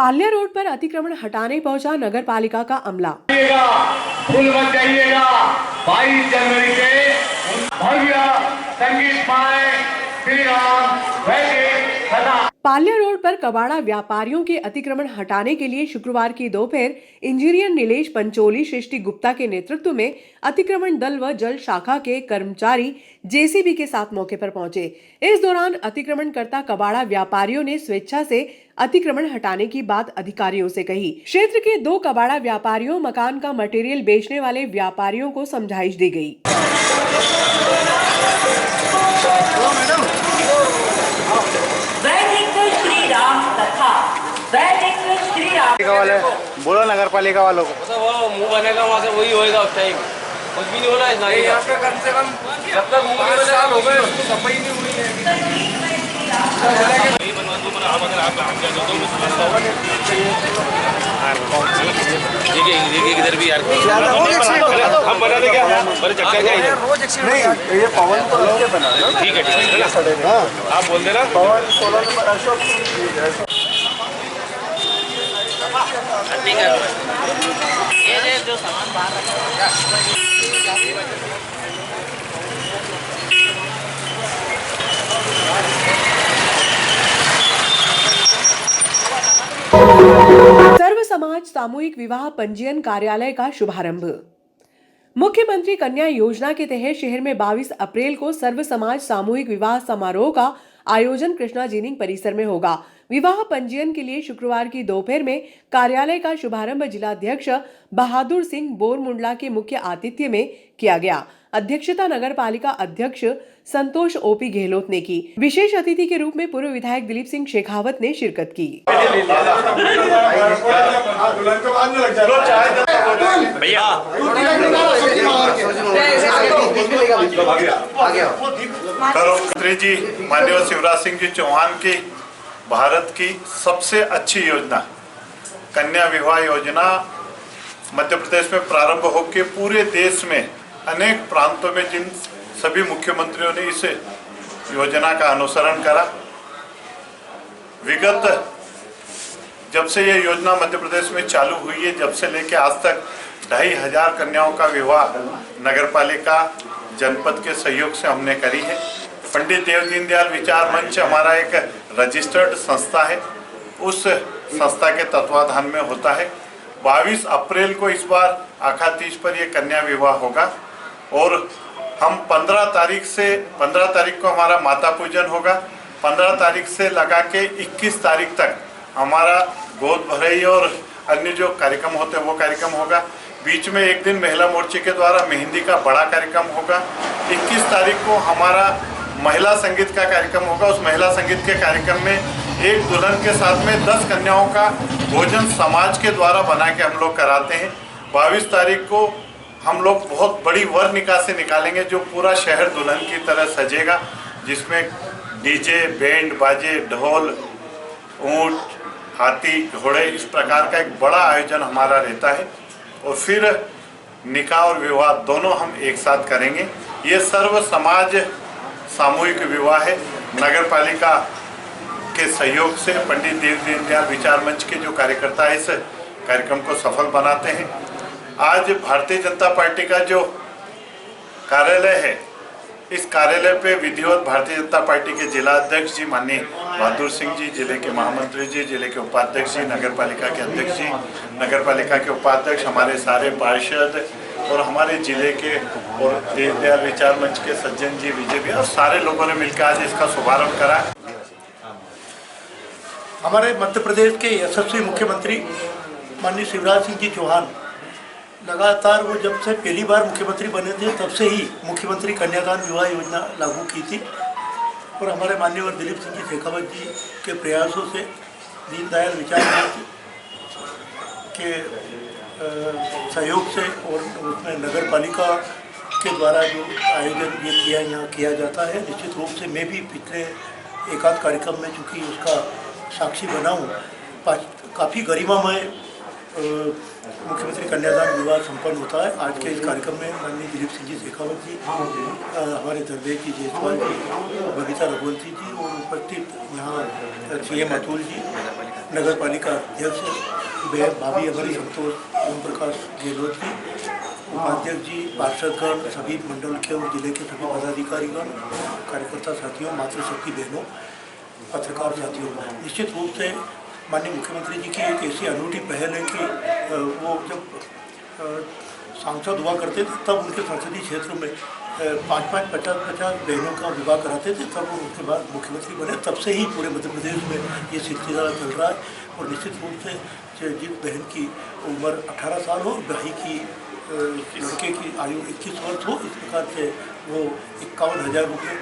पाल्या रोड पर अतिक्रमण हटाने पहुंचा नगर पालिका का अमला। फूल मत जाइएगा। 22 जनवरी से भव्य संगीत माए श्री राम पाल्या रोड पर कबाड़ा व्यापारियों के अतिक्रमण हटाने के लिए शुक्रवार की दोपहर इंजीनियर नीलेश पंचोली सृष्टि गुप्ता के नेतृत्व में अतिक्रमण दल व जल शाखा के कर्मचारी जेसीबी के साथ मौके पर पहुंचे। इस दौरान अतिक्रमणकर्ता कबाड़ा व्यापारियों ने स्वेच्छा से अतिक्रमण हटाने की बात अधिकारियों से कही। क्षेत्र के 2 कबाड़ा व्यापारियों मकान का मटेरियल बेचने वाले व्यापारियों को समझाइश दी गई। वाले बोलो नगर पालिका वालों को वो मुंह बनेगा वहाँ से वही होएगा उस टाइम, कुछ भी नहीं हो रहा है यहाँ पे। कम से कम जब तक 5 साल हो गए सफाई नहीं हुई है। इधर भी यार हम बना दे क्या बड़े चक्कर क्या नहीं, ये पवन बना ठीक है आप बोल देना पवन सोलर नंबर अशोक ये जो सामान बाहर रखा सर्व समाज सामूहिक विवाह पंजीयन कार्यालय का शुभारंभ। मुख्यमंत्री कन्या योजना के तहत शहर में 22 अप्रैल को सर्व समाज सामूहिक विवाह समारोह का आयोजन कृष्णा जीनिंग परिसर में होगा। विवाह पंजीयन के लिए शुक्रवार की दोपहर में कार्यालय का शुभारंभ जिलाध्यक्ष बहादुर सिंह बोरमुंडला के मुख्य आतिथ्य में किया गया। अध्यक्षता नगर पालिका अध्यक्ष संतोष ओपी गहलोत ने की। विशेष अतिथि के रूप में पूर्व विधायक दिलीप सिंह शेखावत ने शिरकत की। मुख्यमंत्री जी माननीय शिवराज सिंह जी चौहान की भारत की सबसे अच्छी योजना कन्या विवाह योजना मध्य प्रदेश में प्रारंभ होकर पूरे देश में अनेक प्रांतों में जिन सभी मुख्यमंत्रियों ने इस योजना का अनुसरण करा। विगत जब से ये योजना मध्य प्रदेश में चालू हुई है, जब से लेकर आज तक 2500 कन्याओं का विवाह नगर पालिका जनपद के सहयोग से हमने करी है। पंडित देव दीनदयाल विचार मंच हमारा एक रजिस्टर्ड संस्था है, उस संस्था के तत्वाधान में होता है। 22 अप्रैल को इस बार आखातीज पर यह कन्या विवाह होगा और हम 15 तारीख को हमारा माता पूजन होगा। 15 तारीख से लगा के 21 तारीख तक हमारा गोद भराई और अन्य जो कार्यक्रम होते हैं वो कार्यक्रम होगा। बीच में एक दिन महिला मोर्चे के द्वारा मेहंदी का बड़ा कार्यक्रम होगा। 21 तारीख को हमारा महिला संगीत का कार्यक्रम होगा। उस महिला संगीत के कार्यक्रम में एक दुल्हन के साथ में 10 कन्याओं का भोजन समाज के द्वारा बना के हम लोग कराते हैं। 22 तारीख को हम लोग बहुत बड़ी वर निकासी निकालेंगे जो पूरा शहर दुल्हन की तरह सजेगा, जिसमें डीजे, बैंड बाजे, ढोल, ऊंट, हाथी, घोड़े, इस प्रकार का एक बड़ा आयोजन हमारा रहता है। और फिर निकाह और विवाह दोनों हम एक साथ करेंगे। ये सर्व समाज सामूहिक विवाह है। नगर पालिका के सहयोग से पंडित देव दीनदयाल विचार मंच के जो कार्यकर्ता इस कार्यक्रम को सफल बनाते हैं। आज भारतीय जनता पार्टी का जो कार्यालय है, इस कार्यालय पे विधिवत भारतीय जनता पार्टी के जिला अध्यक्ष जी माननीय बहादुर सिंह जी, जिले के महामंत्री जी, जिले के उपाध्यक्ष जी, नगर पालिका के अध्यक्ष जी, नगर पालिका के उपाध्यक्ष, हमारे सारे पार्षद और हमारे जिले के और दीनदयाल विचार मंच के सज्जन जी, बीजेपी और सारे लोगों ने मिलकर आज इसका शुभारंभ करा। हमारे मध्य प्रदेश के यशस्वी मुख्यमंत्री माननीय शिवराज सिंह जी चौहान लगातार वो जब से पहली बार मुख्यमंत्री बने थे तब से ही मुख्यमंत्री कन्यादान विवाह योजना लागू की थी। और हमारे माननीय दिलीप सिंह जी शेखावत जी के प्रयासों से दीनदयाल विचार मंच के सहयोग से और उसमें नगर पालिका के द्वारा जो आयोजन ये यहाँ किया जाता है, निश्चित रूप से मैं भी पिछले एकाध कार्यक्रम में चूँकि उसका साक्षी बना हूँ। काफ़ी गरिमामय मुख्यमंत्री कन्यादान विवाह संपन्न होता है। आज के इस कार्यक्रम में माननीय दिलीप सिंह जी शेखावत जी, हमारे धर्मेश जी जयसवाल जी, बबीता रघुवंशी जी और उपस्थित यहाँ CM अतुल जी, नगर पालिका अध्यक्ष भाभी हमारी संतोष ओम प्रकाश गहलोत जी, उपाध्यक्ष जी, पार्षदगण, सभी मंडल के और जिले के सभी पदाधिकारीगण, कार्यकर्ता साथियों, मातृशक्ति बहनों, पत्रकार साथियों, निश्चित रूप से माननीय मुख्यमंत्री जी की एक ऐसी अनूठी पहल है कि वो जब सांसद हुआ करते थे तब उनके संसदीय क्षेत्र में 50 बहनों का विवाह कराते थे, तब वो उसके बाद मुख्यमंत्री बने। तब से ही पूरे मध्य प्रदेश में ये सिलसिला चल रहा है और निश्चित रूप से जिस बहन की उम्र 18 साल हो, भाई की लड़के की आयु 21 वर्ष हो, इस प्रकार से वो 51,000 रुपये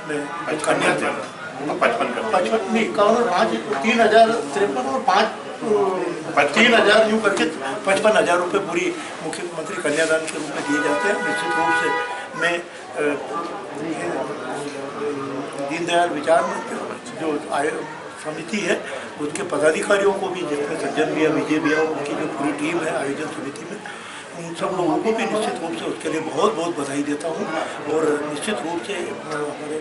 में कन्या 55 नहीं 51 5 3,053 और 3,000 यूँ करके 55,000 रुपये पूरी मुख्यमंत्री कन्यादान के रूप में दिए जाते हैं। निश्चित रूप से मैं दीनदयाल विचार जो समिति है उसके पदाधिकारियों को भी, जिसमें सज्जन भी है, विजय भी है, उनकी जो पूरी टीम है आयोजन समिति में, उन सब लोगों को भी निश्चित रूप से उसके लिए बहुत बहुत बधाई देता हूँ। और निश्चित रूप से हमारे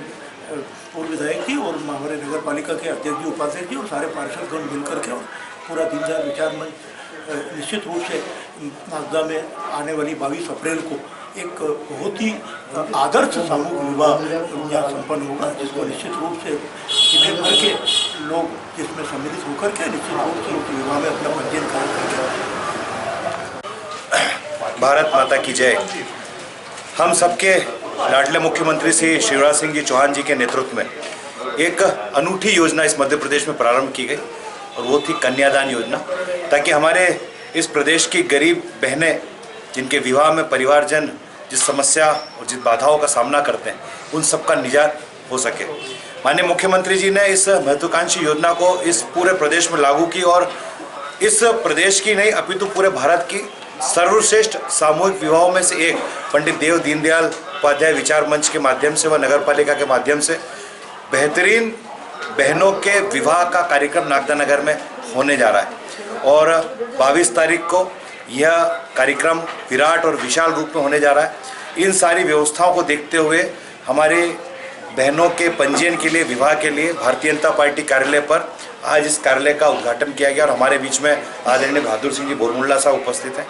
पूर्व विधायक जी और हमारे नगर पालिका के अध्यक्ष जी, उपाध्यक्ष जी और सारे पार्षदगण मिलकर के और पूरा दीनदयाल विचार मंच निश्चित रूप से नागदा में आने वाली 22 अप्रैल को एक बहुत ही आदर्श सामूहिक विवाह यहाँ संपन्न होगा, जिसको निश्चित रूप से जिले भर के लोग जिसमें सम्मिलित होकर के निश्चित रूप से उस विवाह में अपना पंजीयन करेंगे। भारत माता की जय। हम सबके लाडले मुख्यमंत्री श्री शिवराज सिंह जी चौहान जी के नेतृत्व में एक अनूठी योजना इस मध्य प्रदेश में प्रारंभ की गई और वो थी कन्यादान योजना, ताकि हमारे इस प्रदेश की गरीब बहनें जिनके विवाह में परिवारजन जिस समस्या और जिस बाधाओं का सामना करते हैं उन सब का निजात हो सके। माननीय मुख्यमंत्री जी ने इस महत्वाकांक्षी योजना को इस पूरे प्रदेश में लागू की और इस प्रदेश की नहीं अपितु पूरे भारत की सर्वश्रेष्ठ सामूहिक विवाहों में से एक पंडित देव दीनदयाल उपाध्याय विचार मंच के माध्यम से व नगर पालिका के माध्यम से बेहतरीन बहनों के विवाह का कार्यक्रम नागदा नगर में होने जा रहा है और 22 तारीख को यह कार्यक्रम विराट और विशाल रूप में होने जा रहा है। इन सारी व्यवस्थाओं को देखते हुए हमारे बहनों के पंजीयन के लिए, विवाह के लिए भारतीय जनता पार्टी कार्यालय पर आज इस कार्यालय का उद्घाटन किया गया और हमारे बीच में आदरणीय बहादुर सिंह जी बोरमुल्ला साहब उपस्थित हैं।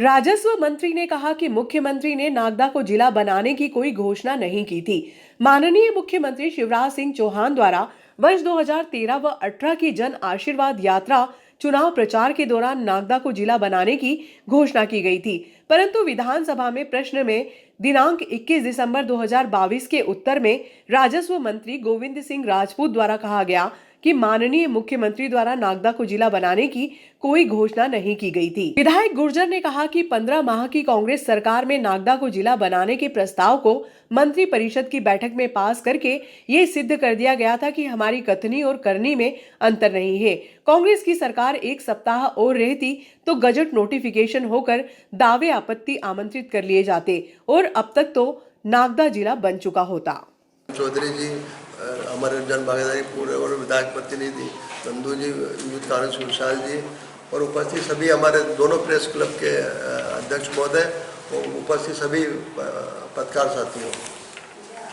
राजस्व मंत्री ने कहा कि मुख्यमंत्री ने नागदा को जिला बनाने की कोई घोषणा नहीं की थी। माननीय मुख्यमंत्री शिवराज सिंह चौहान द्वारा वर्ष 2013 व 18 की जन आशीर्वाद यात्रा चुनाव प्रचार के दौरान नागदा को जिला बनाने की घोषणा की गई थी, परंतु विधानसभा में प्रश्न में दिनांक 21 दिसंबर 2022 के उत्तर में राजस्व मंत्री गोविंद सिंह राजपूत द्वारा कहा गया कि माननीय मुख्यमंत्री द्वारा नागदा को जिला बनाने की कोई घोषणा नहीं की गई थी। विधायक गुर्जर ने कहा कि 15 माह की कांग्रेस सरकार में नागदा को जिला बनाने के प्रस्ताव को मंत्री परिषद की बैठक में पास करके ये सिद्ध कर दिया गया था कि हमारी कथनी और करनी में अंतर नहीं है। कांग्रेस की सरकार एक सप्ताह और रहती तो गजट नोटिफिकेशन होकर दावे आपत्ति आमंत्रित कर लिए जाते और अब तक तो नागदा जिला बन चुका होता। चौधरी जी हमारे जन भागीदारी पूरे और विधायक प्रतिनिधि नंदू जी, यूथ कांग्रेस विशाल जी और उपस्थित सभी हमारे दोनों प्रेस क्लब के अध्यक्ष महोदय और उपस्थित सभी पत्रकार साथियों,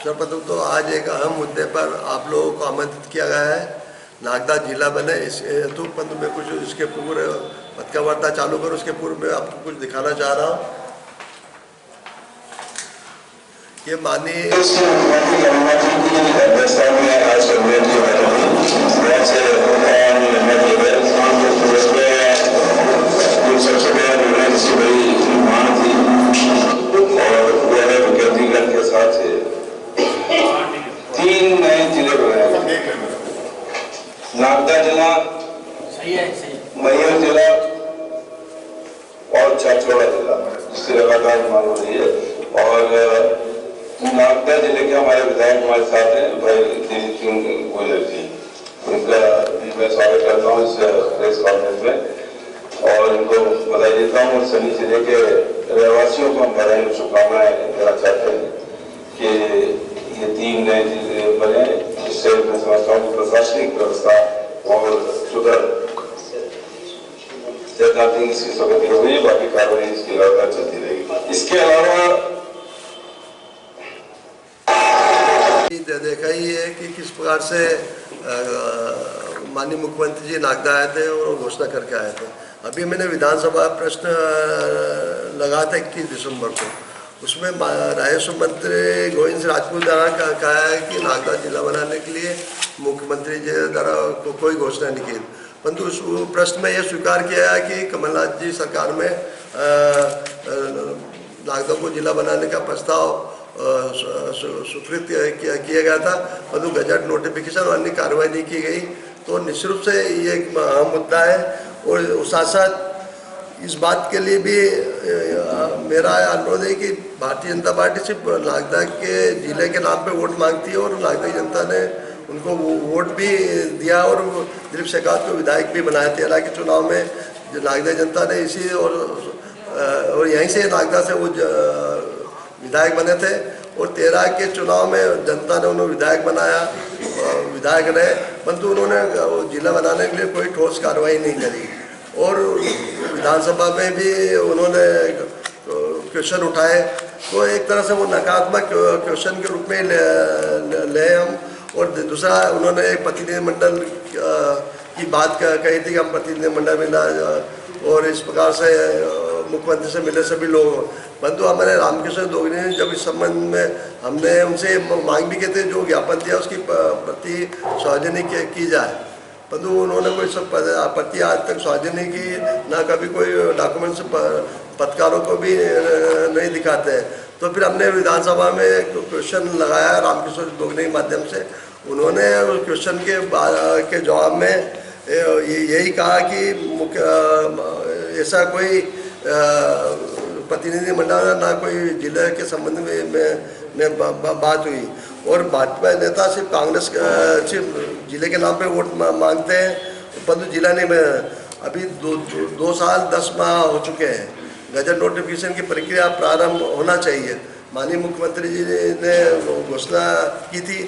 सर्वप्रथम तो आज एक अहम मुद्दे पर आप लोगों को आमंत्रित किया गया है, नागदा जिला बने। इस हेतु पंत में कुछ इसके पूरे पत्रकार वार्ता चालू कर उसके पूर्व में आपको कुछ दिखाना चाह रहा हूँ। ये माननीय के साथ 3 नए जिले बनाए, नागदा जिला, मैहर जिला और छछोड़ा जिला, जिससे लगातार मांग हो रही है। और नागदा जिले के हमारे विधायक हमारे साथ हैं भाई दिलीप सिंह गोयल जी, उनका मैं स्वागत करता हूँ इस प्रेस कॉन्फ्रेंस में और उनको बधाई देता हूँ। और सभी जिले के रहवासियों को हम बधाई और शुभकामनाएं देना चाहते हैं कि ये 3 नए जिले बने, जिससे मैं समझता हूँ प्रशासनिक व्यवस्था और सुधर इसकी प्रगति हो गई, बाकी कार्रवाई इसकी लगातार चलती रहेगी। इसके अलावा देखा ही है कि किस प्रकार से माननीय मुख्यमंत्री जी नागदा आए थे और घोषणा करके आए थे। अभी मैंने विधानसभा प्रश्न लगाया था 21 दिसंबर को, उसमें राजस्व मंत्री गोविंद सिंह राजपूत द्वारा कहा है कि नागदा जिला बनाने के लिए मुख्यमंत्री जी द्वारा कोई घोषणा नहीं की, परंतु उस प्रश्न में यह स्वीकार किया है कि कमलनाथ जी सरकार में नागदा को जिला बनाने का प्रस्ताव स्वीकृत किया गया था, परंतु गजट नोटिफिकेशन और अन्य कार्रवाई नहीं की गई। तो निश्चित रूप से ये एक अहम मुद्दा है। और साथ साथ इस बात के लिए भी मेरा अनुरोध है कि भारतीय जनता पार्टी सिर्फ नागदा के जिले के नाम पे वोट मांगती है, और नागदा की जनता ने उनको वोट भी दिया और दिलीप शेखावत को विधायक भी बनाया। 13 के चुनाव में नागदा जनता ने इसी और यहीं से नागदा से वो विधायक बने थे, और 13 के चुनाव में जनता ने उन्हें विधायक बनाया, विधायक रहे, परंतु उन्होंने जिला बनाने के लिए कोई ठोस कार्रवाई नहीं करी। और विधानसभा में भी उन्होंने क्वेश्चन उठाए, तो एक तरह से वो नकारात्मक क्वेश्चन के रूप में ले हम। और दूसरा, उन्होंने एक प्रतिनिधिमंडल की बात कही थी कि हम प्रतिनिधिमंडल मिला और इस प्रकार से मुख्यमंत्री से मिले सभी लोग, परंतु हमारे रामकिशोर दोगरी ने जब इस संबंध में हमने उनसे मांग भी की थी, जो ज्ञापन दिया उसकी प्रति सार्वजनिक की जाए, परंतु उन्होंने कोई सब प्रति आज तक सार्वजनिक की, ना कभी कोई डॉक्यूमेंट्स पत्रकारों को भी नहीं दिखाते हैं। तो फिर हमने विधानसभा में क्वेश्चन लगाया रामकिशोर दोगरी के माध्यम से, उन्होंने उस क्वेश्चन के जवाब में यही कहा कि ऐसा कोई प्रतिनिधिमंडल ना कोई जिले के संबंध में बात हुई। और भाजपा नेता सिर्फ कांग्रेस सिर्फ जिले के नाम पे वोट मांगते हैं, परंतु जिला नहीं। अभी 2 साल 10 माह हो चुके हैं, गजट नोटिफिकेशन की प्रक्रिया प्रारंभ होना चाहिए। माननीय मुख्यमंत्री जी ने घोषणा की थी,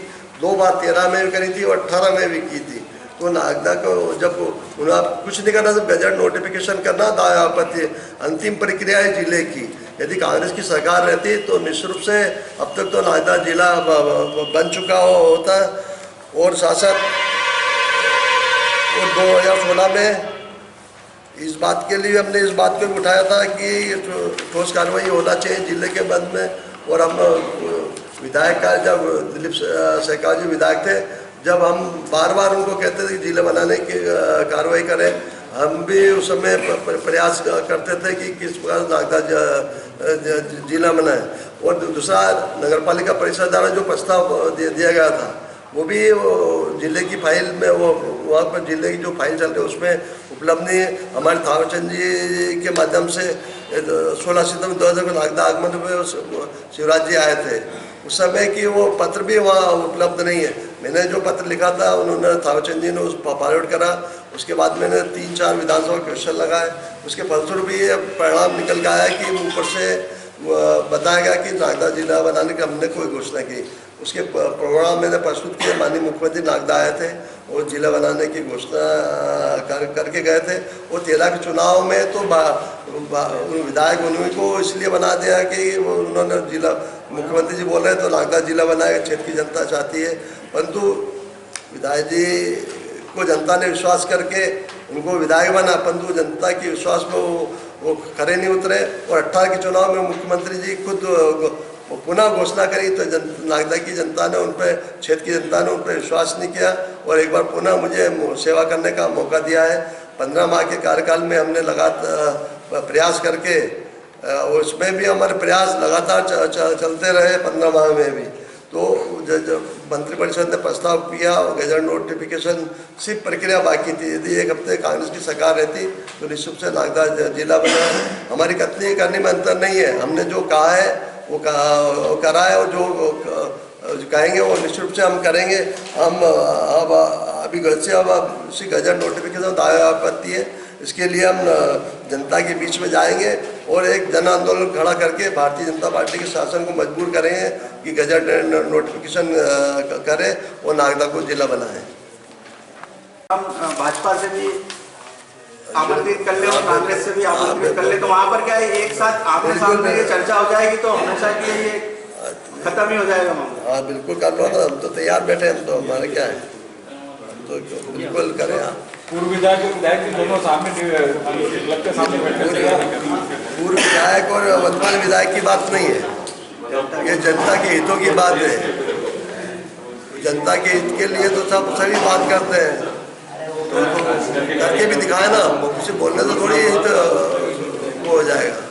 2 बार 13 में भी करी थी और 18 में भी की थी। तो नागदा को जब उन्हें कुछ नहीं करना, सिर्फ गजट नोटिफिकेशन करना, दाया आपत्ति, अंतिम प्रक्रिया है जिले की। यदि कांग्रेस की सरकार रहती तो निश्चित रूप से अब तक तो नागदा जिला बन चुका होता। और साथ साथ 2016 में इस बात के लिए हमने इस बात को भी उठाया था कि ठोस कार्रवाई होना चाहिए जिले के बंद में। और हम विधायक का जब दिलीप शेखावत जी विधायक थे, जब हम बार बार उनको कहते थे कि जिला बनाने की कार्रवाई करें, हम भी उस समय प्रयास करते थे कि किस प्रकार नागदा जिला बनाए। और दूसरा, नगरपालिका परिषद द्वारा जो प्रस्ताव दिया गया था, वो भी जिले की फाइल में, वो वहाँ पर जिले की जो फाइल चल रही है उसमें उपलब्ध नहीं है। हमारे थावरचंद जी के माध्यम से 16 सितंबर 2000 को नागदा आगमन में शिवराज जी आए थे, उस समय की वो पत्र भी वहाँ उपलब्ध नहीं है। मैंने जो पत्र लिखा था, उन्होंने थावरचंद जी ने उस फॉरवर्ड करा। उसके बाद मैंने 3-4 विधानसभा क्वेश्चन लगाए, उसके फलस्वरूप ये परिणाम निकल के आया कि ऊपर से बताया गया कि नागदा जिला बनाने की हमने कोई घोषणा की। उसके प्रोग्राम मैंने प्रस्तुत किए, माननीय मुख्यमंत्री नागदा आए थे और जिला बनाने की घोषणा करके गए थे। और 13 के चुनाव में तो विधायक उन्हीं को इसलिए बना दिया कि उन्होंने जिला, मुख्यमंत्री जी बोल रहे हैं तो नागदा जिला बनाएगा, क्षेत्र की जनता चाहती है, परंतु विधायक जी को जनता ने विश्वास करके उनको विधायक बना, परंतु जनता के विश्वास में वो खरे नहीं उतरे। और 18 के चुनाव में मुख्यमंत्री जी खुद पुनः घोषणा करी तो नागदा की जनता ने उन पर, क्षेत्र की जनता ने उन पर विश्वास नहीं किया और एक बार पुनः मुझे सेवा करने का मौका दिया है। 15 माह के कार्यकाल में हमने लगातार प्रयास करके, उसमें भी हमारे प्रयास लगातार चलते रहे 15 माह में भी। तो जब मंत्रिपरिषद ने प्रस्ताव किया और गजट नोटिफिकेशन सिर्फ प्रक्रिया बाकी थी, यदि 1 हफ्ते कांग्रेस की सरकार रहती तो निश्चित रूप से नागदा जिला बना। हमारी कथनी करने में अंतर नहीं है, हमने जो कहा है वो करा है, और जो कहेंगे वो निश्चित रूप से हम करेंगे। हम अब अभी उसी गजट नोटिफिकेशन दावा आपत्ति है, इसके लिए हम जनता के बीच में जाएंगे और एक जन आंदोलन खड़ा करके भारतीय जनता पार्टी के शासन को मजबूर करेंगे कि गजट नोटिफिकेशन करें और नागदा को जिला बनाएं। हम भाजपा से भी आमंत्रित कर ले और कांग्रेस से भी आमंत्रित कर ले, तो वहाँ पर क्या है, एक साथ आमने सामने ये चर्चा हो जाएगी तो हमेशा के लिए ये खत्म ही हो जाएगा मामला। हाँ बिल्कुल कर लो ना, हम तो तैयार बैठे, हम तो, हमारे क्या है। तो बिल्कुल करें आप। पूर्व विधायक और विधायक के दोनों सामने क्लब के सामने बैठकर पूर्व विधायक और वर्तमान विधायक की बात नहीं है, ये जनता के हितों की बात है। जनता के हित के लिए तो सभी बात करते हैं, तो करके भी दिखाए ना, किसी बोलने तो थोड़ी हित वो हो जाएगा।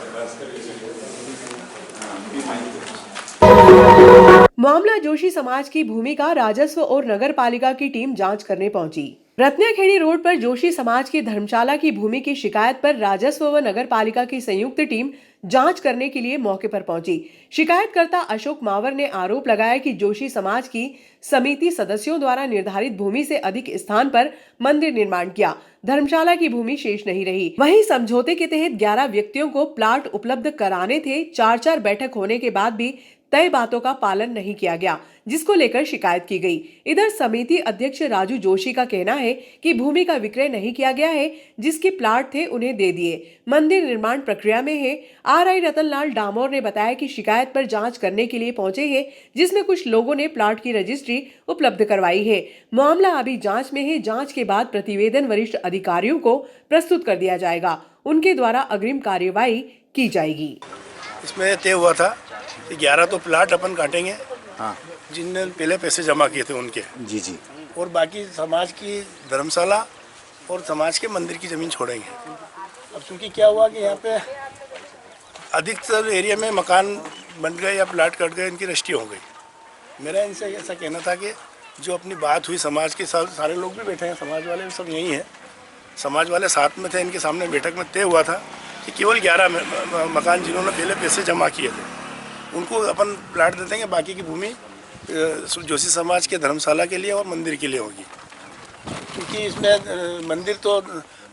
मामला जोशी समाज की भूमिका राजस्व और नगर पालिका की टीम जांच करने पहुंची। रत्नाखेड़ी रोड पर जोशी समाज की धर्मशाला की भूमि की शिकायत पर राजस्व व नगर पालिका की संयुक्त टीम जांच करने के लिए मौके पर पहुंची। शिकायतकर्ता अशोक मावर ने आरोप लगाया कि जोशी समाज की समिति सदस्यों द्वारा निर्धारित भूमि से अधिक स्थान पर मंदिर निर्माण किया। धर्मशाला की भूमि शेष नहीं रही। वहीं समझौते के तहत 11 व्यक्तियों को प्लाट उपलब्ध कराने थे। 4 बैठक होने के बाद भी तय बातों का पालन नहीं किया गया, जिसको लेकर शिकायत की गई। इधर समिति अध्यक्ष राजू जोशी का कहना है कि भूमि का विक्रय नहीं किया गया है, जिसके प्लाट थे उन्हें दे दिए। मंदिर निर्माण प्रक्रिया में है। आरआई रतनलाल डामोर ने बताया कि शिकायत पर जांच करने के लिए पहुंचे हैं, जिसमें कुछ लोगों ने प्लाट की रजिस्ट्री उपलब्ध करवाई है। मामला अभी जांच में है। जांच के बाद प्रतिवेदन वरिष्ठ अधिकारियों को प्रस्तुत कर दिया जाएगा। उनके द्वारा अग्रिम कार्यवाही की जाएगी। इसमें तय हुआ था 11 तो प्लाट अपन काटेंगे, हाँ, जिनने पहले पैसे जमा किए थे उनके, जी जी, और बाकी समाज की धर्मशाला और समाज के मंदिर की ज़मीन छोड़ेंगे। अब चूँकि क्या हुआ कि यहाँ पे अधिकतर एरिया में मकान बन गए या प्लाट कट गए, इनकी रजिस्ट्री हो गई। मेरा इनसे ऐसा कहना था कि जो अपनी बात हुई, समाज के सारे लोग भी बैठे हैं, समाज वाले सब यही हैं, समाज वाले साथ में थे, इनके सामने बैठक में तय हुआ था कि केवल 11 मकान जिन्होंने पहले पैसे जमा किए थे उनको अपन प्लाट दे देंगे, बाकी की भूमि जोशी समाज के धर्मशाला के लिए और मंदिर के लिए होगी। क्योंकि इसमें मंदिर तो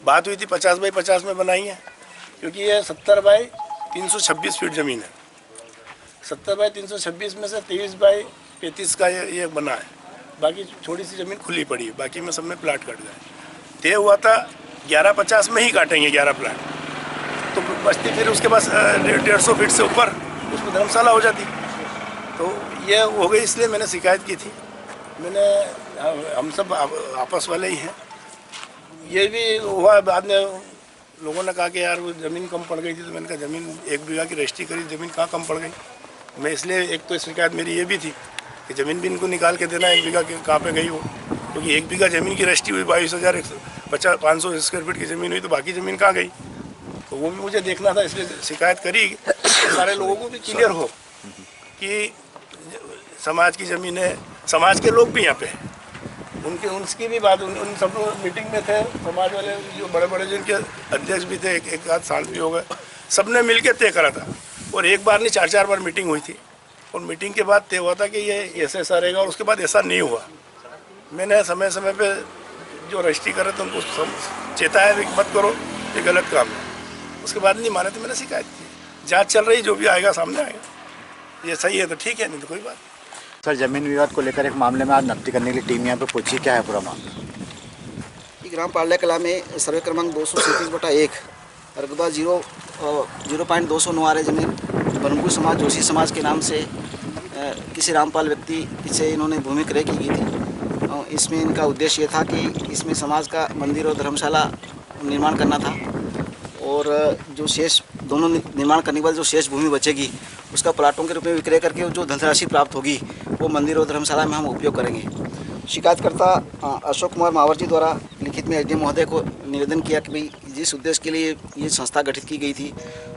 बात हुई थी 50 बाई 50 में बनाई है, क्योंकि ये 70 बाई 326 फीट ज़मीन है। 70 बाई 326 में से 23 बाई 35 का ये बना है, बाकी थोड़ी सी ज़मीन खुली पड़ी है, बाकी में सब में प्लाट कट गए। तय हुआ था 1150 में ही काटेंगे 11 प्लाट, तो बचती फिर उसके पास 150 फीट से ऊपर उसमें धर्मशाला हो जाती। तो ये हो गई, इसलिए मैंने शिकायत की थी। हम सब आपस वाले ही हैं। ये भी हुआ, बाद में लोगों ने कहा कि यार वो ज़मीन कम पड़ गई थी, तो मैंने कहा ज़मीन 1 बीघा की रजिस्ट्री करी, ज़मीन कहाँ कम पड़ गई। मैं इसलिए, एक तो शिकायत मेरी ये भी थी कि ज़मीन भी इनको निकाल के देना 1 बीघा की कहाँ पे गई हो, क्योंकि 1 बीघा ज़मीन की रजिस्ट्री हुई 22,500 स्क्वायर फीट की ज़मीन हुई, तो बाकी ज़मीन कहाँ गई, तो वो भी मुझे देखना था। इसलिए शिकायत करी, सारे लोगों को भी क्लियर हो कि समाज की ज़मीन है, समाज के लोग भी यहाँ पे हैं, उनकी भी बात, उन सब लोग मीटिंग में थे, समाज वाले जो बड़े बड़े जिनके अध्यक्ष भी थे, एक आध साल भी हो गए, सब ने मिल के तय करा था। और एक बार नहीं 4 बार मीटिंग हुई थी, और मीटिंग के बाद तय हुआ था कि ये ऐसा रहेगा, और उसके बाद ऐसा नहीं हुआ। मैंने समय समय पर जो रजिस्ट्री करे थे उनको चेताया भी मत करो, ये गलत काम है। उसके बाद नहीं माने तो मैंने शिकायत की। जांच चल रही, जो भी आएगा सामने आएगा। ये सही है तो ठीक है, नहीं तो कोई बात। सर, जमीन विवाद को लेकर एक मामले में आज नब्ती करने के लिए टीम यहाँ पे पहुंची, क्या है पूरा मामला? ग्राम पाल्या कला में सर्वे क्रमांक 237/1 रकबा 0.209 जमीन बनगू समाज जोशी समाज के नाम से किसी रामपाल व्यक्ति से इन्होंने भूमि क्रय की गई थी। इसमें इनका उद्देश्य ये था कि इसमें समाज का मंदिर और धर्मशाला निर्माण करना था, और जो शेष दोनों निर्माण करने के बाद जो शेष भूमि बचेगी उसका प्लाटों के रूप में विक्रय करके जो धनराशि प्राप्त होगी वो मंदिर और धर्मशाला में हम उपयोग करेंगे। शिकायतकर्ता अशोक कुमार मावर जी द्वारा लिखित में एसडीएम महोदय को निवेदन किया कि भाई जिस उद्देश्य के लिए ये संस्था गठित की गई थी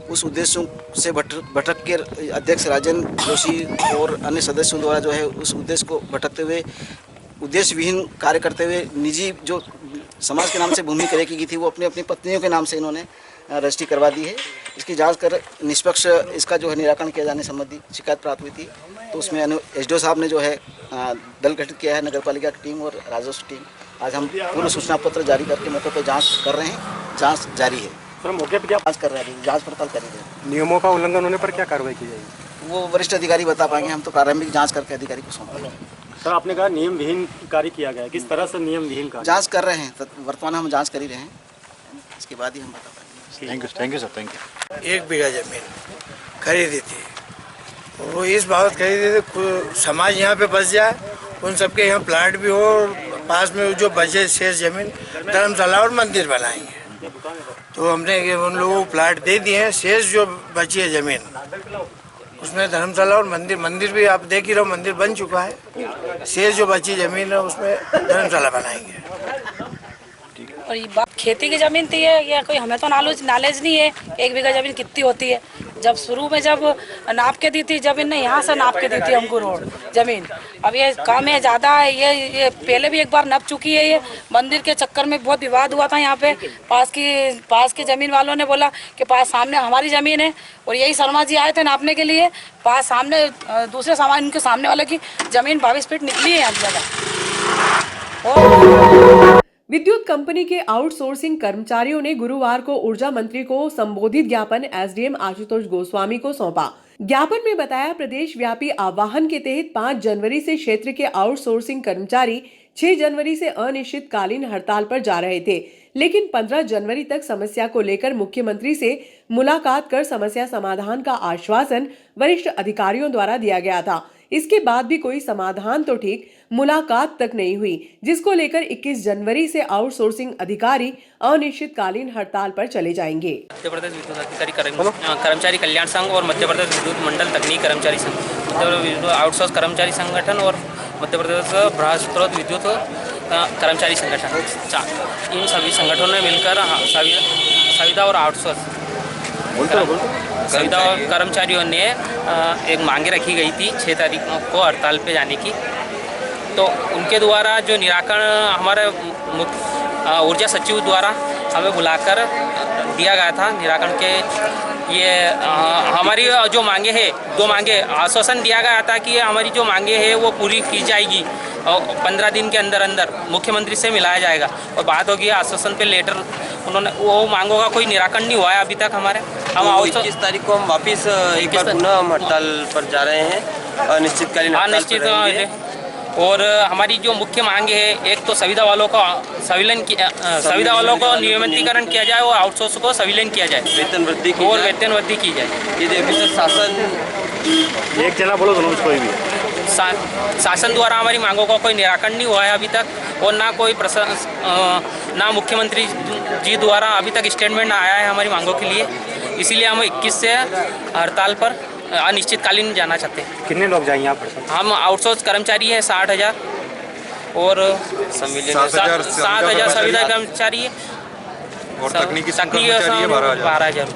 उस उद्देश्यों से भटक के अध्यक्ष राजेंद्र जोशी और अन्य सदस्यों द्वारा जो है उस उद्देश्य को भटकते हुए, उद्देश्य विहीन कार्य करते हुए निजी जो समाज के नाम से भूमि क्रय की गई थी वो अपनी अपनी पत्नियों के नाम से इन्होंने रजिस्ट्री करवा दी है। इसकी जांच कर निष्पक्ष इसका जो है निराकरण किया जाने संबंधी शिकायत प्राप्त हुई थी, तो उसमें एसडीओ साहब ने जो है दल गठित किया है, नगर पालिका की टीम और राजस्व टीम। आज हम पूर्ण सूचना पत्र जारी करके मौके पर जाँच कर रहे हैं, जाँच जारी है। सर, मौके पर क्या जाँच कर रहे हैं, जाँच पड़ताल करेंगे। नियमों का उल्लंघन होने पर क्या कार्रवाई की जाएगी? वो वरिष्ठ अधिकारी बता पाएंगे, हम तो प्रारंभिक जाँच करके अधिकारी को सौंपेंगे। सर, आपने कहा नियम विहीन कार्य किया गया है, किस तरह से नियम विहीन कार्य? जाँच कर रहे हैं, वर्तमान हम जाँच कर ही रहे हैं, इसके बाद ही हम बता पाएंगे। Thank you sir, thank you. 1 बीघा जमीन खरीदी थी, वो इस बाबत खरीदी थी समाज यहाँ पे बस जाए, उन सबके यहाँ प्लाट भी हो, पास में जो बचे शेष जमीन धर्मशाला और मंदिर बनाएंगे। तो हमने उन लोगों को प्लाट दे दिए हैं। शेष जो बची है जमीन उसमें धर्मशाला और मंदिर भी आप देख ही रहो, मंदिर बन चुका है। शेष जो बची जमीन है उसमें धर्मशाला बनाएंगे। और ये खेती की जमीन थी है या कोई हमें तो नॉलेज नहीं है 1 बीघा जमीन कितनी होती है। जब शुरू में जब नाप के दी थी जमीन ने यहाँ से नाप के दी थी हमको रोड जमीन। अब ये कम है ज़्यादा है, ये पहले भी एक बार नप चुकी है। ये मंदिर के चक्कर में बहुत विवाद हुआ था यहाँ पे। पास की जमीन वालों ने बोला कि पास सामने हमारी ज़मीन है और यही शर्मा जी आए थे नापने के लिए। पास सामने दूसरे सामान उनके सामने वाले की ज़मीन 22 फीट निकली है यहाँ ज़्यादा। विद्युत कंपनी के आउटसोर्सिंग कर्मचारियों ने गुरुवार को ऊर्जा मंत्री को संबोधित ज्ञापन एसडीएम आशुतोष गोस्वामी को सौंपा। ज्ञापन में बताया प्रदेश व्यापी आह्वान के तहत 5 जनवरी से क्षेत्र के आउटसोर्सिंग कर्मचारी 6 जनवरी से अनिश्चितकालीन हड़ताल पर जा रहे थे, लेकिन 15 जनवरी तक समस्या को लेकर मुख्यमंत्री से मुलाकात कर समस्या समाधान का आश्वासन वरिष्ठ अधिकारियों द्वारा दिया गया था। इसके बाद भी कोई समाधान तो ठीक, मुलाकात तक नहीं हुई, जिसको लेकर 21 जनवरी से आउटसोर्सिंग अधिकारी अनिश्चितकालीन हड़ताल पर चले जाएंगे। मध्य प्रदेश विद्युत अधिकारी कर्मचारी कल्याण संघ और मध्य प्रदेश विद्युत मंडल तकनीकी कर्मचारी संघ, मध्य प्रदेश आउटसोर्स कर्मचारी संगठन और मध्य प्रदेश बृहद स्रोत विद्युत कर्मचारी संगठन, इन सभी संगठनों ने मिलकर संविदा और आउटसोर्स संविदा और कर्मचारियों ने एक मांगे रखी गई थी 6 तारीख को हड़ताल पे जाने की। तो उनके द्वारा जो निराकरण हमारे ऊर्जा सचिव द्वारा हमें बुलाकर दिया गया था निराकरण के, ये हमारी जो मांगे है 2 मांगे आश्वासन दिया गया था कि हमारी जो मांगे है वो पूरी की जाएगी और 15 दिन के अंदर अंदर मुख्यमंत्री से मिलाया जाएगा और बात होगी आश्वासन पे लेटर। उन्होंने वो मांगों का कोई निराकरण नहीं हुआ है अभी तक हमारे। हम 21 तारीख को हम वापस एक बार पुनः हम हड़ताल पर जा रहे हैं अनिश्चितकालीन और हमारी जो मुख्य मांगे है एक तो संविदा वालों को संविदा वालों को नियमितीकरण किया जाए और आउटसोर्स को संविलियन किया जाए, वेतन वृद्धि की जाए। ये देखिए शासन एक जना बोलो दोनों कोई भी शासन द्वारा हमारी मांगों का कोई निराकरण नहीं हुआ है अभी तक और ना कोई ना मुख्यमंत्री जी द्वारा अभी तक स्टेटमेंट आया है हमारी मांगों के लिए। इसीलिए हम 21 से हड़ताल पर अनिश्चितकालीन जाना चाहते हैं। कितने लोग जाएंगे आप? हम आउटसोर्स कर्मचारी हैं 60,000 और 7,000 संविदा कर्मचारी है और तकनीकी 12,000।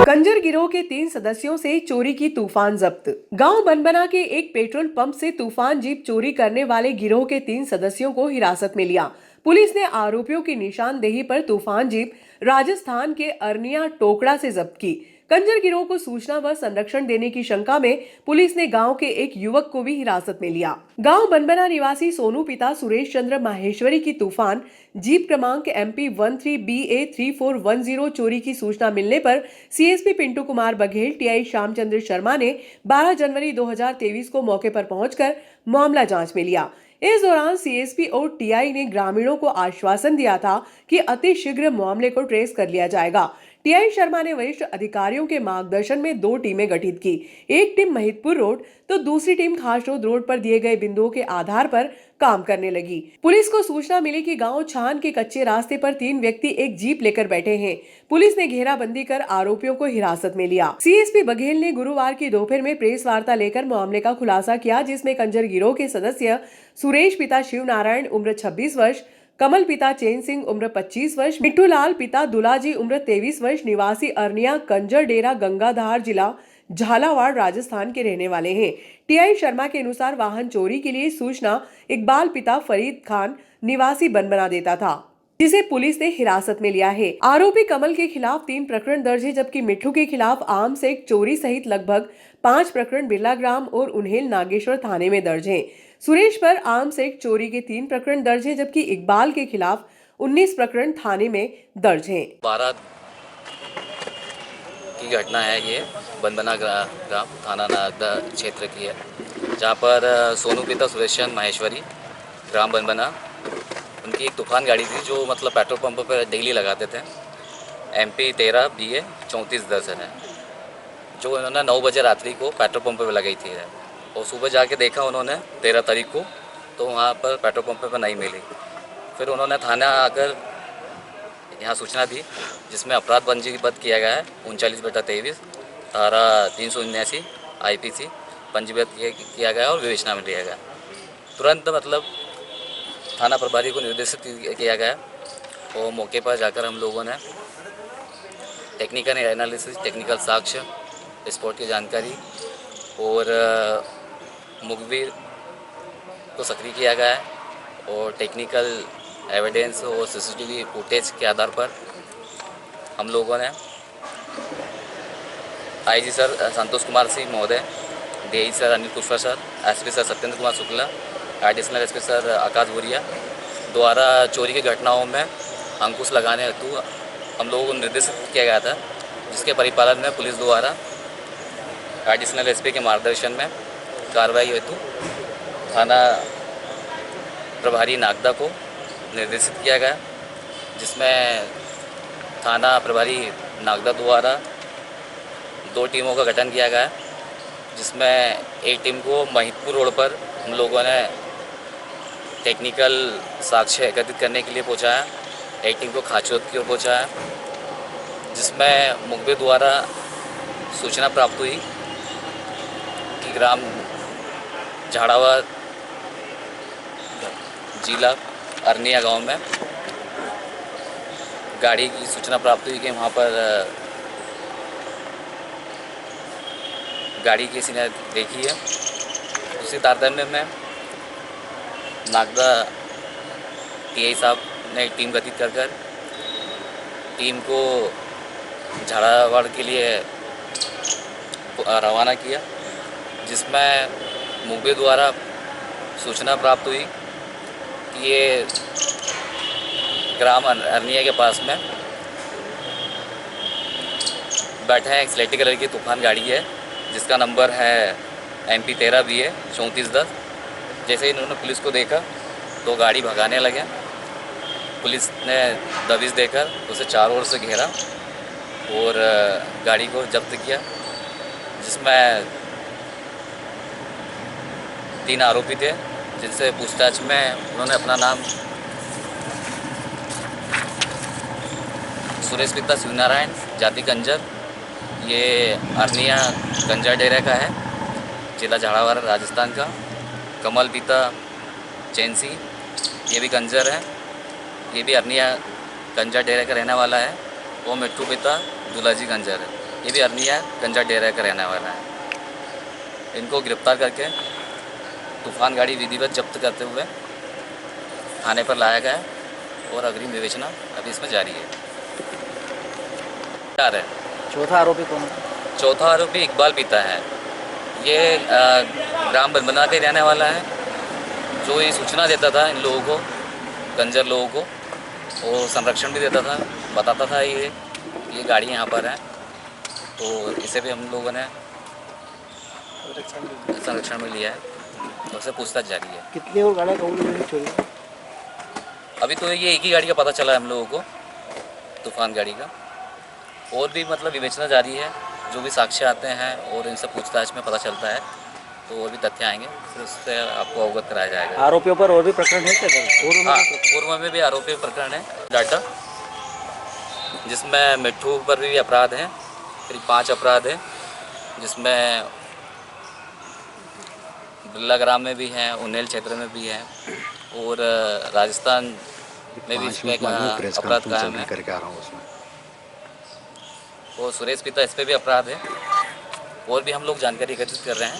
कंजर गिरोह के 3 सदस्यों से चोरी की तूफान जब्त। गांव बनबना के एक पेट्रोल पंप से तूफान जीप चोरी करने वाले गिरोह के 3 सदस्यों को हिरासत में लिया। पुलिस ने आरोपियों की निशानदेही पर तूफान जीप राजस्थान के अरनिया टोकड़ा से जब्त की। कंजर गिरोह को सूचना व संरक्षण देने की शंका में पुलिस ने गांव के एक युवक को भी हिरासत में लिया। गांव बनबना निवासी सोनू पिता सुरेश चंद्र माहेश्वरी की तूफान जीप क्रमांक MP 13BA 3410 चोरी की सूचना मिलने पर CSP पिंटू कुमार बघेल TI श्यामचंद्र शर्मा ने 12 जनवरी 2023 को मौके पर पहुंचकर मामला जांच में लिया। इस दौरान CSP और TI ने ग्रामीणों को आश्वासन दिया था कि अतिशीघ्र मामले को ट्रेस कर लिया जाएगा। TI शर्मा ने वरिष्ठ अधिकारियों के मार्गदर्शन में 2 टीमें गठित की। एक टीम महिदपुर रोड तो दूसरी टीम खासरोद रोड पर दिए गए बिंदुओं के आधार पर काम करने लगी। पुलिस को सूचना मिली कि गांव छान के कच्चे रास्ते पर 3 व्यक्ति एक जीप लेकर बैठे हैं। पुलिस ने घेराबंदी कर आरोपियों को हिरासत में लिया। CSP बघेल ने गुरुवार की दोपहर में प्रेस वार्ता लेकर मामले का खुलासा किया, जिसमें कंजर गिरोह के सदस्य सुरेश पिता शिव नारायण उम्र 26 वर्ष, कमल पिता चैन सिंह उम्र 25 वर्ष, मिट्टू लाल पिता दुलाजी उम्र 23 वर्ष निवासी अरनिया कंजर डेरा गंगाधार जिला झालावाड़ राजस्थान के रहने वाले हैं। TI शर्मा के अनुसार वाहन चोरी के लिए सूचना इकबाल पिता फरीद खान निवासी बनबना देता था, जिसे पुलिस ने हिरासत में लिया है। आरोपी कमल के खिलाफ 3 प्रकरण दर्ज है, जबकि मिट्ठू के खिलाफ आर्म्स एक्ट चोरी सहित लगभग 5 प्रकरण बिरला ग्राम और उन्हेल नागेश्वर थाने में दर्ज है। सुरेश पर आर्म्स एक्ट चोरी के 3 प्रकरण दर्ज है, जबकि इकबाल के खिलाफ 19 प्रकरण थाने में दर्ज है। 12 की घटना है, ये बनबना ग्राम थाना नागदा क्षेत्र की है, जहाँ पर सोनू पिता सुरेश चंद्र माहेश्वरी ग्राम बनबना, उनकी एक तूफान गाड़ी थी जो मतलब पेट्रोल पंप पर डेली लगाते थे। MP 13BA 3410 है, जो उन्होंने 9 बजे रात्रि को पेट्रोल पंप पर लगाई थी और सुबह जाके देखा उन्होंने 13 तारीख को तो वहाँ पर पेट्रोल पंप पर नहीं मिली। फिर उन्होंने थाना आकर यहाँ सूचना दी, जिसमें अपराध पंजीबद्ध किया गया है 39/23 धारा 379 IPC पंजीबद्ध किया गया और विवेचना में लिया गया। तुरंत मतलब थाना प्रभारी को निर्देशित किया गया और मौके पर जाकर हम लोगों ने टेक्निकल एनालिसिस, टेक्निकल साक्ष्य, स्पॉट की जानकारी और मुखबिर को सक्रिय किया गया है और टेक्निकल एविडेंस और CCTV फुटेज के आधार पर हम लोगों ने IG सर संतोष कुमार सिंह महोदय, DI sir Anil Kushwaha sir, SP sir Satyendra Kumar Shukla, additional SP sir Akash Bhuria द्वारा चोरी की घटनाओं में अंकुश लगाने हेतु हम लोगों को निर्देशित किया गया था, जिसके परिपालन में पुलिस द्वारा एडिशनल SP के मार्गदर्शन में कार्रवाई हेतु थाना प्रभारी नागदा को निर्देशित किया गया, जिसमें थाना प्रभारी नागदा द्वारा 2 टीमों का गठन किया गया, जिसमें एक टीम को महितपुर रोड पर हम लोगों ने टेक्निकल साक्ष्य एकत्रित करने के लिए पहुंचाया, एक टीम को खाचोद की ओर पहुंचाया, जिसमें मुखबिर द्वारा सूचना प्राप्त हुई कि ग्राम झाड़ावा जिला अरनिया गांव में गाड़ी की सूचना प्राप्त हुई कि वहाँ पर गाड़ी किसी ने देखी है। उसी तारतम्य में नागदा TI साहब ने एक टीम गठित कर टीम को झाड़ावाड़ के लिए रवाना किया, जिसमें मुखबिर द्वारा सूचना प्राप्त हुई कि ये ग्राम अरनिया के पास में बैठा है एक स्लेटी कलर की तूफान गाड़ी है, जिसका नंबर है MP 13 BA 3410। जैसे ही इन्होंने पुलिस को देखा तो गाड़ी भगाने लगे। पुलिस ने दबिश देकर उसे चारों ओर से घेरा और गाड़ी को जब्त किया, जिसमें 3 आरोपी थे, जिनसे पूछताछ में उन्होंने अपना नाम सुरेश पिता शिवनारायण, जाति कंजर, ये अरनिया गंजा डेरा का है, जिला झाड़ावाड़ राजस्थान का। कमल पिता चैन सिंह, ये भी कंजर है, ये भी अरनिया गंजा डेरा का रहने वाला है। वो मिट्टू पिता दुलाजी गंजर है, ये भी अरनिया गंजा डेरा का रहने वाला है। इनको गिरफ्तार करके तूफान गाड़ी विधिवत जब्त करते हुए थाने पर लाया गया और अग्रिम विवेचना अभी इसमें जारी है। चौथा आरोपी कौन है? चौथा आरोपी इकबाल पिता है, ये ग्राम बनबना के रहने वाला है, जो ये सूचना देता था इन लोगों को, गंजर लोगों को, और संरक्षण भी देता था, बताता था ये गाड़ी यहाँ पर है, तो इसे भी हम लोगों ने संरक्षण में लिया है, तो उससे पूछताछ जारी है। कितनी और गाड़ियाँ कौन चोरी? अभी तो ये एक ही गाड़ी का पता चला है हम लोगों को, तूफान गाड़ी का, और भी मतलब विवेचना जारी है। जो भी साक्ष्य आते हैं और इनसे पूछताछ में पता चलता है तो और भी तथ्य आएंगे, फिर उससे आपको अवगत कराया जाएगा। आरोपियों पर और भी प्रकरण है क्या? हाँ, पूर्व में भी आरोपी प्रकरण है डाटा, जिसमें मिट्ठू पर भी अपराध हैं, करीब 5 अपराध हैं, जिसमें बिरला ग्राम में भी हैं, उन्नेल क्षेत्र में भी हैं, और राजस्थान में भी इसमें अपराध कायम है। और सुरेश पिता, इस पर भी अपराध है, और भी हम लोग जानकारी एकत्रित कर रहे हैं,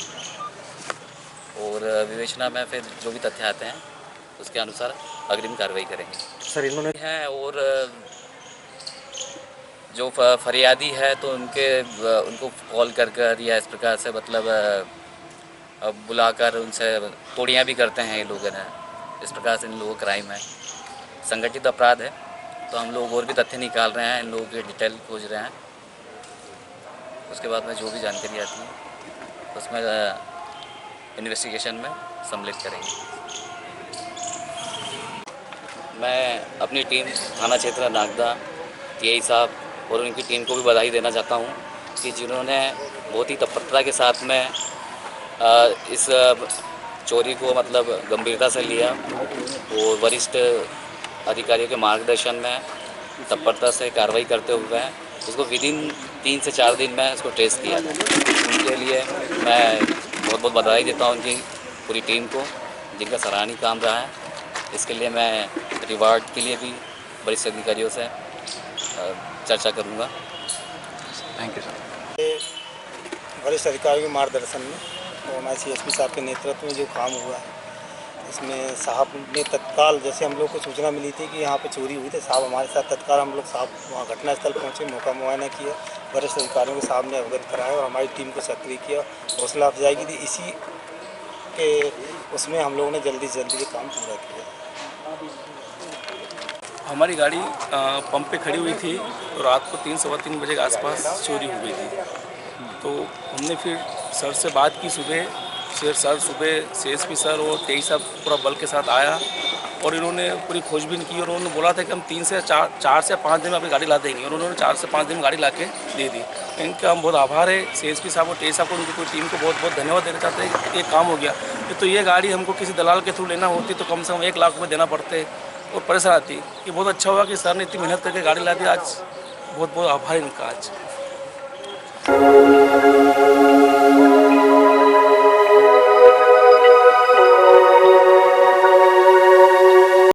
और विवेचना में फिर जो भी तथ्य आते हैं उसके अनुसार अग्रिम कार्रवाई करेंगे। सर इन्होंने हैं और जो फरियादी है तो उनको कॉल कर या इस प्रकार से मतलब बुलाकर उनसे तोड़ियाँ भी करते हैं ये लोग हैं। इस प्रकार से इन लोगों का क्राइम है, संगठित अपराध है। तो हम लोग और भी तथ्य निकाल रहे हैं, इन लोगों की डिटेल खोज रहे हैं, उसके बाद में जो भी जानकारी आती है उसमें इन्वेस्टिगेशन में सम्मिलित करेंगे। मैं अपनी टीम थाना क्षेत्र नागदा TI साहब और उनकी टीम को भी बधाई देना चाहता हूं कि जिन्होंने बहुत ही तत्परता के साथ में इस चोरी को मतलब गंभीरता से लिया और वरिष्ठ अधिकारियों के मार्गदर्शन में तत्परता से कार्रवाई करते हुए इसको विदिन 3 से 4 दिन में इसको ट्रेस किया। उनके लिए मैं बहुत बहुत बधाई देता हूँ उनकी पूरी टीम को, जिनका सराहनीय काम रहा है। इसके लिए मैं रिवार्ड के लिए भी वरिष्ठ अधिकारियों से चर्चा करूँगा। Thank you sir. वरिष्ठ अधिकारियों के मार्गदर्शन में और हमारे CSP साहब के नेतृत्व में जो काम हुआ है, इसमें साहब ने तत्काल, जैसे हम लोग को सूचना मिली थी कि यहाँ पे चोरी हुई, तो साहब हमारे साथ तत्काल हम लोग साहब वहाँ घटनास्थल पहुँचे, मौका मुआयना किया, वरिष्ठ अधिकारियों के सामने अवगत कराया और हमारी टीम को सक्रिय किया, हौसला अफजाई की थी। इसी के उसमें हम लोगों ने जल्दी से जल्दी ये काम पूरा किया। हमारी गाड़ी पंप पे खड़ी हुई थी तो रात को 3-3:15 बजे के आसपास चोरी हो गई थी। तो हमने फिर सर से बात की सुबह, फिर सर सुबह CSP सर और 23 साहब पूरा बल के साथ आया और इन्होंने पूरी खोजबीन की और उन्होंने बोला था कि हम 4 से 5 दिन में अपनी गाड़ी ला देंगे और उन्होंने 4 से 5 दिन में गाड़ी ला के दे दी। इनका हम बहुत आभार है CSP साहब और 23 साहब को, उनकी पूरी टीम को बहुत बहुत धन्यवाद देना चाहते हैं कि ये काम हो गया। तो ये गाड़ी हमको किसी दलाल के थ्रू लेना होती तो कम से कम 1 लाख रुपये देना पड़ते और परेशान आती। ये बहुत अच्छा हुआ कि सर ने इतनी मेहनत करके गाड़ी ला दी। आज बहुत बहुत आभार इनका आज।